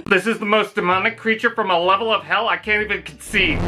This is the most demonic creature from a level of hell I can't even conceive.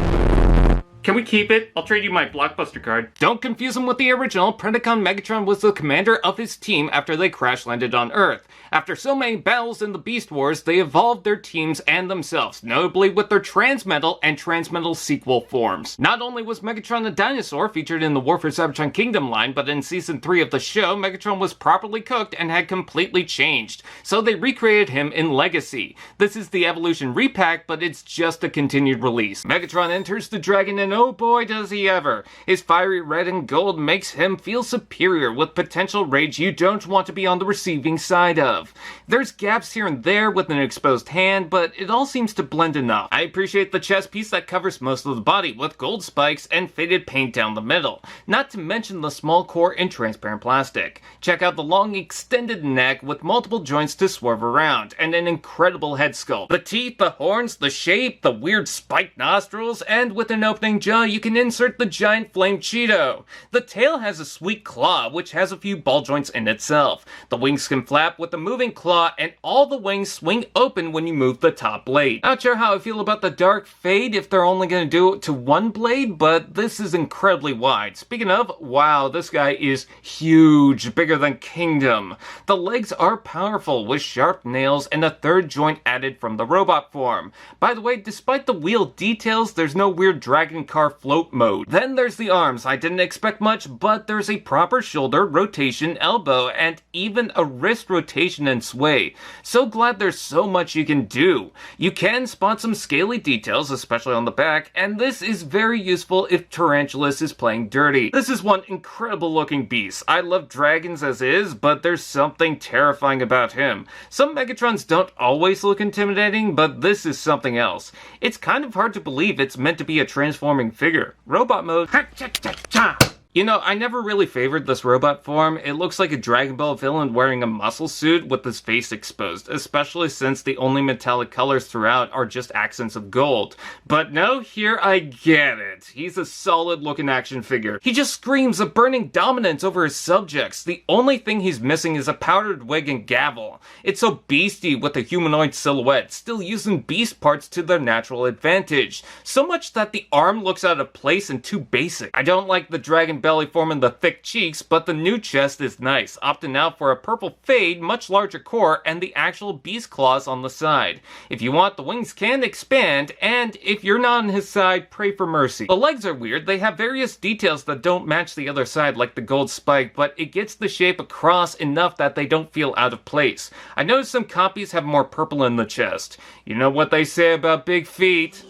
Can we keep it? I'll trade you my Blockbuster card. Don't confuse him with the original. Predacon Megatron was the commander of his team after they crash-landed on Earth. After so many battles in the Beast Wars, they evolved their teams and themselves, notably with their Transmetal and Transmetal sequel forms. Not only was Megatron a dinosaur featured in the War for Cybertron Kingdom line, but in Season 3 of the show, Megatron was properly cooked and had completely changed. So they recreated him in Legacy. This is the Evolution repack, but it's just a continued release. Megatron enters the dragon and oh boy does he ever. His fiery red and gold makes him feel superior with potential rage you don't want to be on the receiving side of. There's gaps here and there with an exposed hand, but it all seems to blend enough. I appreciate the chest piece that covers most of the body with gold spikes and faded paint down the middle, not to mention the small core in transparent plastic. Check out the long extended neck with multiple joints to swerve around, and an incredible head sculpt. The teeth, the horns, the shape, the weird spiked nostrils, and with an opening jaw you can insert the giant flame Cheeto. The tail has a sweet claw, which has a few ball joints in itself. The wings can flap with a moving claw, and all the wings swing open when you move the top blade. Not sure how I feel about the dark fade if they're only going to do it to one blade, but this is incredibly wide. Speaking of, wow, this guy is huge, bigger than Kingdom. The legs are powerful with sharp nails and a third joint added from the robot form. By the way, despite the wheel details, there's no weird dragon car float mode. Then there's the arms. I didn't expect much, but there's a proper shoulder, rotation, elbow, and even a wrist rotation and sway. So glad there's so much you can do. You can spot some scaly details, especially on the back, and this is very useful if Tarantulas is playing dirty. This is one incredible looking beast. I love dragons as is, but there's something terrifying about him. Some Megatrons don't always look intimidating, but this is something else. It's kind of hard to believe it's meant to be a transforming figure. Robot mode. You know, I never really favored this robot form. It looks like a Dragon Ball villain wearing a muscle suit with his face exposed, especially since the only metallic colors throughout are just accents of gold. But no, here I get it. He's a solid looking action figure. He just screams a burning dominance over his subjects. The only thing he's missing is a powdered wig and gavel. It's so beastie with a humanoid silhouette, still using beast parts to their natural advantage. So much that the arm looks out of place and too basic. I don't like the dragon belly form and the thick cheeks, but the new chest is nice, opting out for a purple fade, much larger core, and the actual beast claws on the side. If you want, the wings can expand, and if you're not on his side, pray for mercy. The legs are weird. They have various details that don't match the other side, like the gold spike, but it gets the shape across enough that they don't feel out of place. I noticed some copies have more purple in the chest. You know what they say about big feet?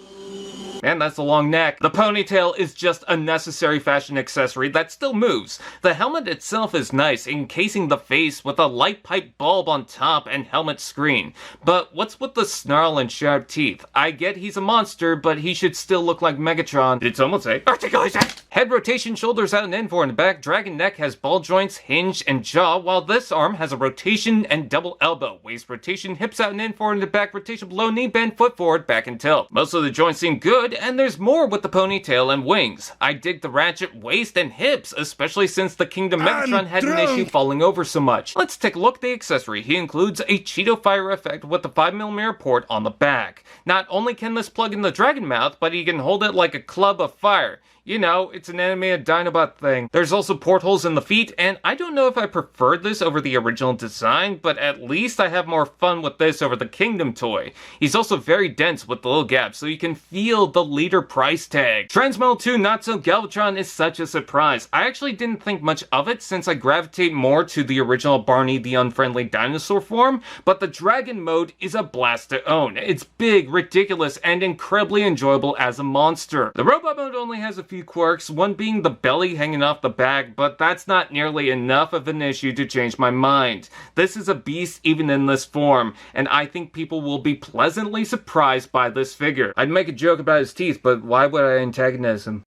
And that's the long neck. The ponytail is just a necessary fashion accessory that still moves. The helmet itself is nice, encasing the face with a light pipe bulb on top and helmet screen. But what's with the snarl and sharp teeth? I get he's a monster, but he should still look like Megatron. Did someone say articulation? Head rotation, shoulders out and in for in the back. Dragon neck has ball joints, hinge, and jaw, while this arm has a rotation and double elbow. Waist rotation, hips out and in for in the back, rotation below knee bend, foot forward, back and tilt. Most of the joints seem good, and there's more with the ponytail and wings. I dig the ratchet waist and hips, especially since the Kingdom Megatron had an issue falling over so much. Let's take a look at the accessory. He includes a Cheeto fire effect with the 5mm port on the back. Not only can this plug in the dragon mouth, but he can hold it like a club of fire. You know, it's an animated Dinobot thing. There's also portholes in the feet, and I don't know if I preferred this over the original design, but at least I have more fun with this over the Kingdom toy. He's also very dense with the little gaps, so you can feel the leader price tag. Transmetal 2 Not So Galvatron is such a surprise. I actually didn't think much of it since I gravitate more to the original Barney the Unfriendly Dinosaur form, but the Dragon mode is a blast to own. It's big, ridiculous, and incredibly enjoyable as a monster. The Robot mode only has a few quirks, one being the belly hanging off the back, but that's not nearly enough of an issue to change my mind. This is a beast even in this form, and I think people will be pleasantly surprised by this figure. I'd make a joke about his teeth, but why would I antagonize him?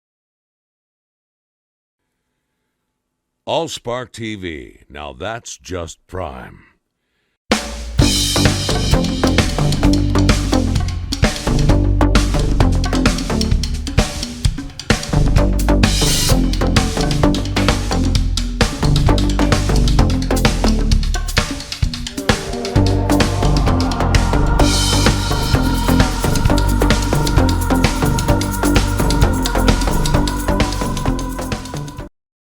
AllSpark TV. Now that's just prime.